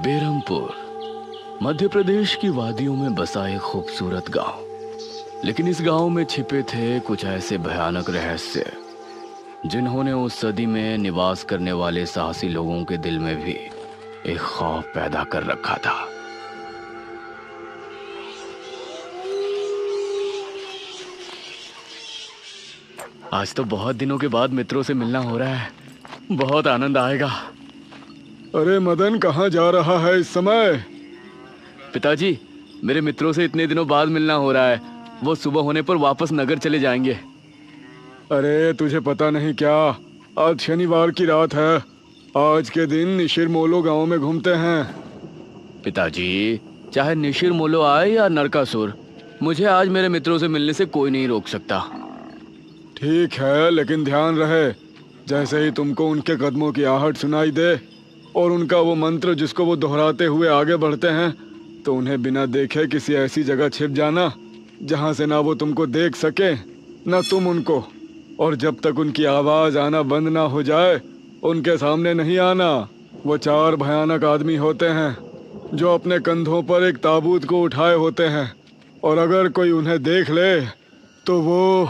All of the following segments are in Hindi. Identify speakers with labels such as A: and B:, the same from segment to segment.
A: बेरमपुर मध्य प्रदेश की वादियों में बसा एक खूबसूरत गांव। लेकिन इस गांव में छिपे थे कुछ ऐसे भयानक रहस्य जिन्होंने उस सदी में निवास करने वाले साहसी लोगों के दिल में भी एक खौफ पैदा कर रखा था। आज तो बहुत दिनों के बाद मित्रों से मिलना हो रहा है, बहुत आनंद आएगा।
B: अरे मदन, कहाँ जा रहा है इस समय?
A: पिताजी, मेरे मित्रों से इतने दिनों बाद मिलना हो रहा है। वो सुबह होने पर वापस नगर चले जाएंगे।
B: अरे तुझे पता नहीं क्या, आज शनिवार की रात है। आज के दिन निशिर मोलो गांव में घूमते हैं।
A: पिताजी, चाहे निशिर मोलो आए या नरकासुर, मुझे आज मेरे मित्रों से मिलने से कोई नहीं रोक सकता।
B: ठीक है, लेकिन ध्यान रहे, जैसे ही तुमको उनके कदमों की आहट सुनाई दे और उनका वो मंत्र जिसको वो दोहराते हुए आगे बढ़ते हैं, तो उन्हें बिना देखे किसी ऐसी जगह छिप जाना जहां से ना वो तुमको देख सके ना तुम उनको। और जब तक उनकी आवाज आना बंद ना हो जाए, उनके सामने नहीं आना। वो 4 भयानक आदमी होते हैं जो अपने कंधों पर एक ताबूत को उठाए होते हैं, और अगर कोई उन्हें देख ले तो वो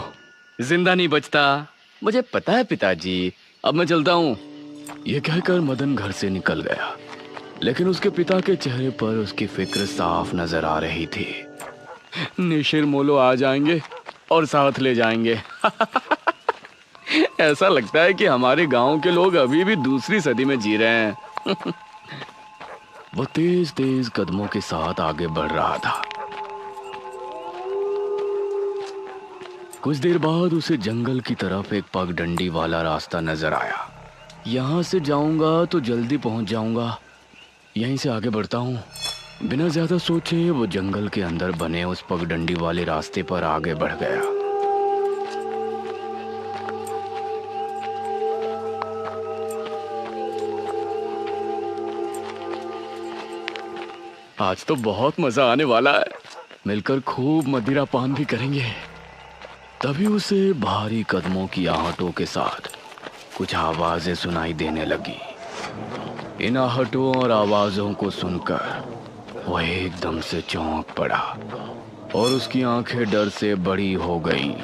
A: जिंदा नहीं बचता। मुझे पता है पिताजी, अब मैं चलता हूँ। ये कहकर मदन घर से निकल गया, लेकिन उसके पिता के चेहरे पर उसकी फिक्र साफ नजर आ रही थी। निशिर मोलो आ जाएंगे और साथ ले जाएंगे। ऐसा लगता है कि हमारे गांव के लोग अभी भी दूसरी सदी में जी रहे हैं। वो तेज तेज कदमों के साथ आगे बढ़ रहा था। कुछ देर बाद उसे जंगल की तरफ एक पगडंडी वाला रास्ता नजर आया। यहाँ से जाऊंगा तो जल्दी पहुंच जाऊंगा, यहीं से आगे बढ़ता हूँ। बिना ज्यादा सोचे वो जंगल के अंदर बने उस पगडंडी वाले रास्ते पर आगे बढ़ गया। आज तो बहुत मजा आने वाला है, मिलकर खूब मदिरा पान भी करेंगे। तभी उसे भारी कदमों की आहटों के साथ कुछ आवाजें सुनाई देने लगी। इन आहटों और आवाजों को सुनकर वह एकदम से चौंक पड़ा और उसकी आंखें डर से बड़ी हो गईं।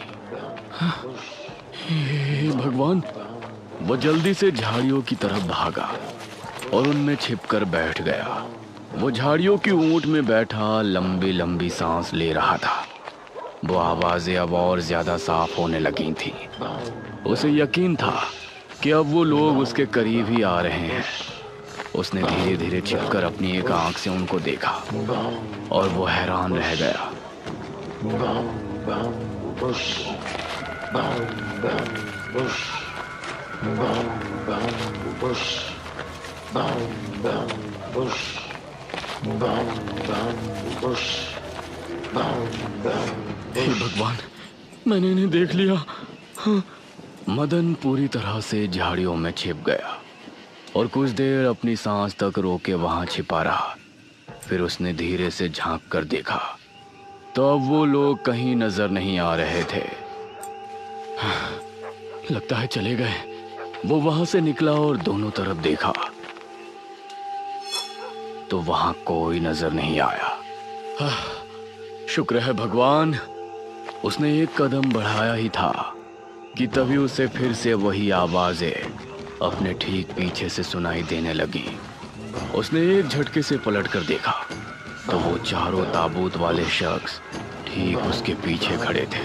A: हे भगवान! वो जल्दी से झाड़ियों की तरफ भागा और उनमें छिपकर बैठ गया। वो झाड़ियों की ऊंट में बैठा लंबी लंबी सांस ले रहा था। वो आवाजें अब और ज्यादा साफ होने लगी थी। उसे यकीन था कि अब वो लोग उसके करीब ही आ रहे हैं। उसने धीरे धीरे छिपकर अपनी एक आंख से उनको देखा और वो हैरान रह गया। हे भगवान, मैंने इन्हें देख लिया। हाँ। मदन पूरी तरह से झाड़ियों में छिप गया और कुछ देर अपनी सांस तक रोके वहां छिपा रहा। फिर उसने धीरे से झांक कर देखा तो अब वो लोग कहीं नजर नहीं आ रहे थे। लगता है चले गए। वो वहां से निकला और दोनों तरफ देखा तो वहां कोई नजर नहीं आया। शुक्र है भगवान, उसने एक कदम बढ़ाया ही था कि तभी उसे फिर से वही आवाजें अपने ठीक पीछे से सुनाई देने लगी। उसने एक झटके से पलटकर देखा तो वो चारों ताबूत वाले शख्स ठीक उसके पीछे खड़े थे।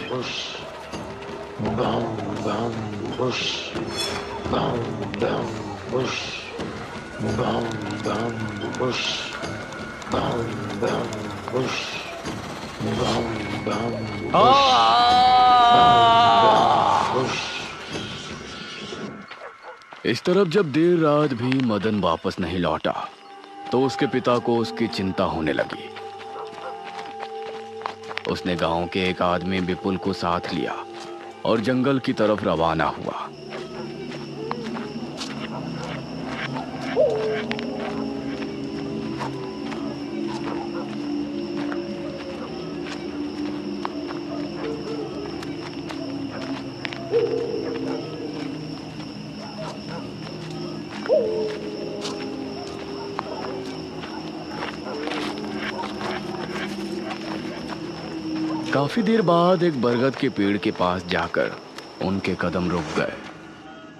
A: इस तरफ जब देर रात भी मदन वापस नहीं लौटा तो उसके पिता को उसकी चिंता होने लगी। उसने गांव के एक आदमी विपुल को साथ लिया और जंगल की तरफ रवाना हुआ। काफी देर बाद एक बरगद के पेड़ के पास जाकर उनके कदम रुक गए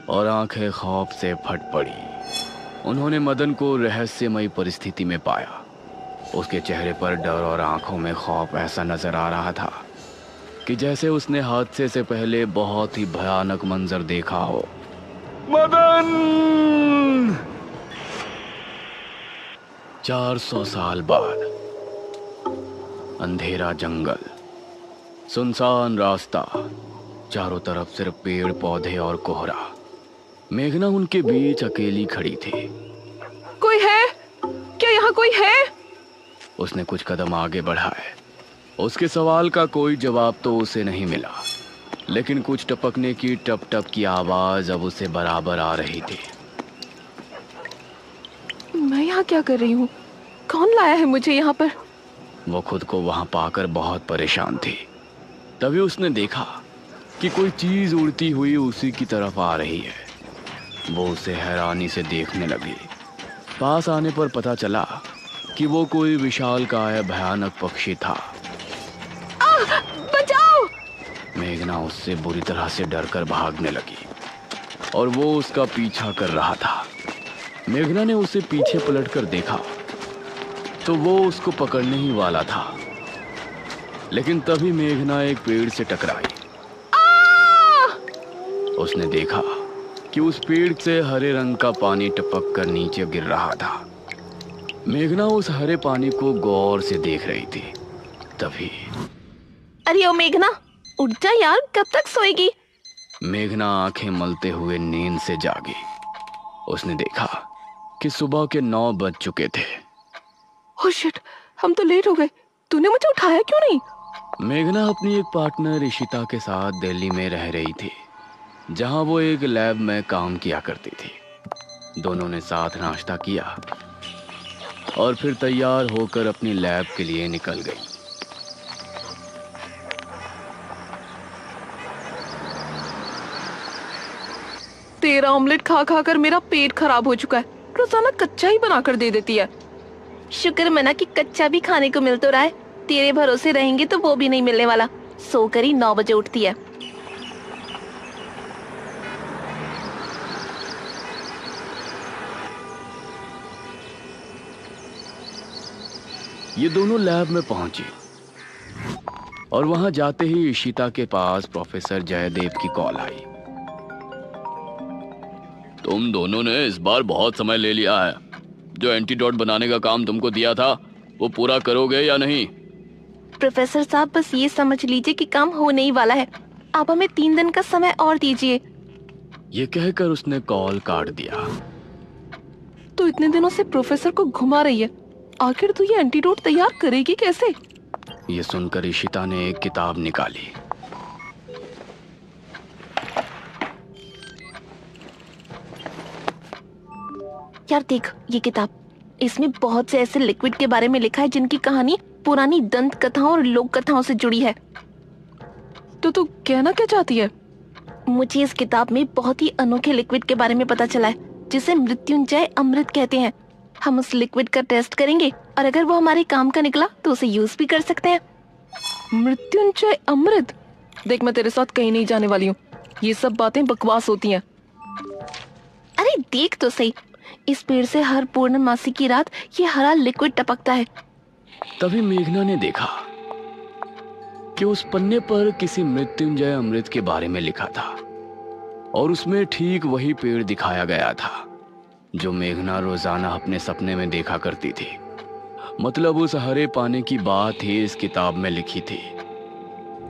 A: और आंखें खौफ से फट पड़ी। उन्होंने मदन को रहस्यमयी परिस्थिति में पाया। उसके चेहरे पर डर और आंखों में खौफ ऐसा नजर आ रहा था कि जैसे उसने हादसे से पहले बहुत ही भयानक मंजर देखा हो।
B: मदन!
A: 400 साल बाद अंधेरा जंगल, सुनसान रास्ता, चारों तरफ सिर्फ पेड़ पौधे और कोहरा। मेघना उनके बीच अकेली खड़ी थी।
C: कोई है क्या? यहाँ कोई है?
A: उसने कुछ कदम आगे बढ़ाए। उसके सवाल का कोई जवाब तो उसे नहीं मिला, लेकिन कुछ टपकने की टप टप की आवाज अब उसे बराबर आ रही थी।
C: मैं यहाँ क्या कर रही हूँ? कौन लाया है मुझे यहाँ पर?
A: वो खुद को वहां पाकर बहुत परेशान थी। तभी उसने देखा कि कोई चीज उड़ती हुई उसी की तरफ आ रही है। वो उसे हैरानी से देखने लगी। पास आने पर पता चला कि वो कोई विशालकाय भयानक पक्षी था।
C: बचाओ!
A: मेघना उससे बुरी तरह से डरकर भागने लगी और वो उसका पीछा कर रहा था। मेघना ने उसे पीछे पलटकर देखा तो वो उसको पकड़ने ही वाला था, लेकिन तभी मेघना एक पेड़ से टकराई। उसने देखा कि उस पेड़ से हरे रंग का पानी टपक कर नीचे गिर रहा था। मेघना उस हरे पानी को गौर से देख रही थी। तभी
C: अरे ओ मेघना, उठ जा यार, कब तक सोएगी?
A: मेघना आंखें मलते हुए नींद से जागी। उसने देखा कि सुबह के 9 बज चुके थे।
C: ओह शिट, हम तो लेट हो गए। तूने मुझे उठाया क्यों नहीं?
A: मेघना अपनी एक पार्टनर इशिता के साथ दिल्ली में रह रही थी, जहां वो एक लैब में काम किया करती थी। दोनों ने साथ नाश्ता किया और फिर तैयार होकर अपनी लैब के लिए निकल गई।
C: तेरा ऑमलेट खा खा कर मेरा पेट खराब हो चुका है। रोजाना कच्चा ही बना कर दे देती है। शुक्र मना कि कच्चा भी खाने को मिल तो रहा है। तेरे भरोसे रहेंगे तो वो भी नहीं मिलने वाला। सोकर ही 9 बजे उठती है।
A: ये दोनों लैब में पहुंची और वहां जाते ही इशिता के पास प्रोफेसर जयदेव की कॉल आई। तुम दोनों ने इस बार बहुत समय ले लिया है। जो एंटीडोट बनाने का काम तुमको दिया था वो पूरा करोगे या नहीं?
C: प्रोफेसर साहब, बस ये समझ लीजिए कि काम होने ही वाला है। आप हमें 3 दिन का समय और दीजिए।
A: ये कहकर उसने कॉल काट दिया।
C: तो इतने दिनों से प्रोफेसर को घुमा रही है। आखिर तू ये एंटीडोट तैयार करेगी कैसे?
A: ये सुनकर इशिता ने एक किताब निकाली।
C: यार देख ये किताब, इसमें बहुत से ऐसे लिक्विड के बारे में लिखा है जिनकी कहानी पुरानी दंत कथाओं और लोक कथाओं से जुड़ी है। तो तू कहना क्या चाहती है? मुझे इस किताब में बहुत ही अनोखे लिक्विड के बारे में पता चला है, जिसे मृत्युंजय अमृत कहते हैं। हम उस लिक्विड का टेस्ट करेंगे और अगर वो हमारे काम का निकला तो उसे यूज भी कर सकते हैं। मृत्युंजय अमृत? देख, मैं तेरे साथ कहीं नहीं जाने वाली हूँ। ये सब बातें बकवास होती हैं। अरे देख तो सही, इस पेड़ से हर पूर्णमासी की रात ये हरा लिक्विड टपकता है।
A: तभी मेघना ने देखा कि उस पन्ने पर किसी मृत्युंजय अमृत के बारे में लिखा था और उसमें ठीक वही पेड़ दिखाया गया था जो मेघना रोजाना अपने सपने में देखा करती थी। मतलब उस हरे पानी की बात ही इस किताब में लिखी थी।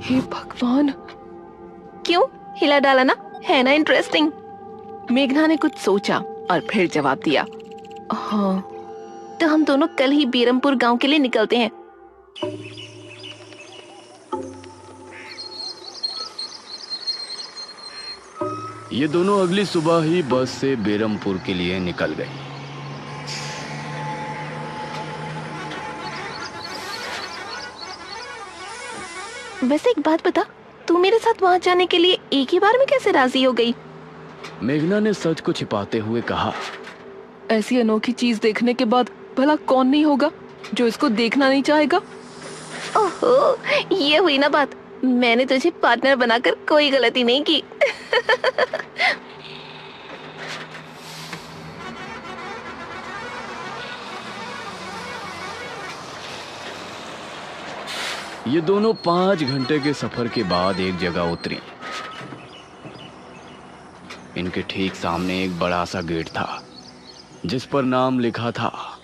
C: हे भगवान, क्यों हिला डाला ना? है ना इंटरेस्टिंग? मेघना ने कुछ सोचा और फिर जवाब दिया, हाँ, तो हम दोनों कल ही बीरमपुर गांव के लिए निकलते हैं।
A: ये दोनों अगली सुबह ही बस से बेरमपुर के लिए निकल गई।
C: वैसे एक बात बता, तू मेरे साथ वहां जाने के लिए एक ही बार में कैसे राजी हो गई?
A: मेघना ने सच को छिपाते हुए कहा,
C: ऐसी अनोखी चीज देखने के बाद भला कौन नहीं होगा जो इसको देखना नहीं चाहेगा? ओहो, ये हुई ना बात। मैंने तुझे पार्टनर बनाकर कोई गलती नहीं की।
A: ये दोनों 5 घंटे के सफर के बाद एक जगह उतरी। इनके ठीक सामने एक बड़ा सा गेट था जिस पर नाम लिखा था